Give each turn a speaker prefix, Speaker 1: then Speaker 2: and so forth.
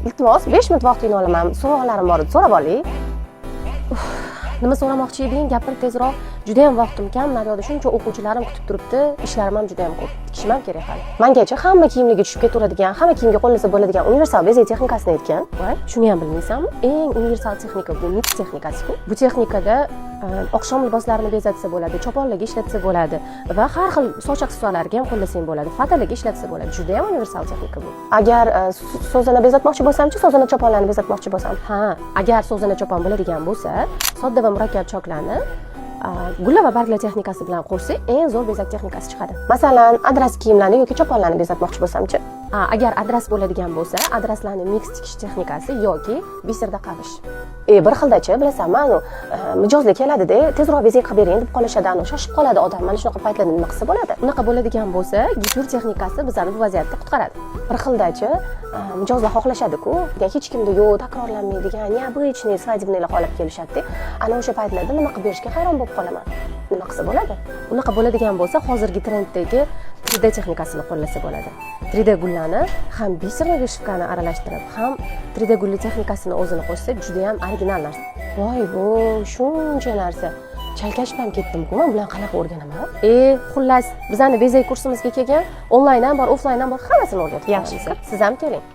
Speaker 1: iltimos 5 minut vaqtingni olaman. Savollarim bor edi, so'rab oling. Nima so'ramoqchi eding? Gapir tezroq. Juda ham vaqtim kam, naryoqda shuncha o'quvchilarim kutib turibdi. Ishlarim ham juda ham ko'p. Tikishim ham kerak hali. Mengacha hamma kiyimlarga tushib ketaveradigan, hamma kiyimga qo'llansa bo'ladigan universal bezak texnikasini aytgan. Voy, shuni ham bilmaysanmi? Eng universal texnika bu mix texnikasi-ku. Bu texnikada oqshom liboslarini bezatsa bo'ladi, choponlarga ishlatsa bo'ladi va har xil soch aksessuarlariga ham qo'llasang bo'ladi, fatalarga ishlatsa bo'ladi. Juda ham universal texnika bu. Agar so'zini bezatmoqchi bo'lsam-chi, so'zini choponlarni bezatmoqchi bo'lsam, agar so'zini chopon bo'ladigan bo'lsa, sodda va murakkab choklarni gullar va barglar texnikasi bilan qo'shsa eng zo'r bezak texnikasi chiqadi. Masalan, adras kiyimlarni yoki choponlarni bezatmoqchi bo'lsam-chi? Agar adras bo'ladigan bo'lsa, adraslarni mix tikish texnikasi yoki biserda qavish. Bir xildachi, bilasanmi, mijozlar keladi-da, tezroq bezak qilib bering deb qolishadi, shoshib qoladi odam. Mana shunaqa paytlarda nima qilsa bo'ladi? Unaqa bo'ladigan bo'lsa, gipyur texnikasi bizani bu vaziyatda qutqaradi. Bir xildachi, mijozlar xohlashadi-ku, hech kimda yo'q, takrorlanmaydigan, необычный, свадебныйlar olib kelishadi-da. Ana o'sha paytlarda nima qilib berishga hayron bo'lib qolaman. Nima qilsa bo'ladi? Unaqa bo'ladigan bo'lsa, hozirgi trenddagi 3D texnikasini qo'llasa bo'ladi. 3D gullarni ham biserni vishkani aralashtirib, ham 3D gulli texnikasini o'zini qo'shsa, juda ham original narsa. Voy, bu shuncha narsa. Chalkashib ham ketdim-ku, men bilan qanaqa o'rganaman? Xullas, bizani bezak kursimizga kelgan, onlayn ham bor, offlayn ham bor, hammasini o'rgatib. Yaxshisi, siz ham keling.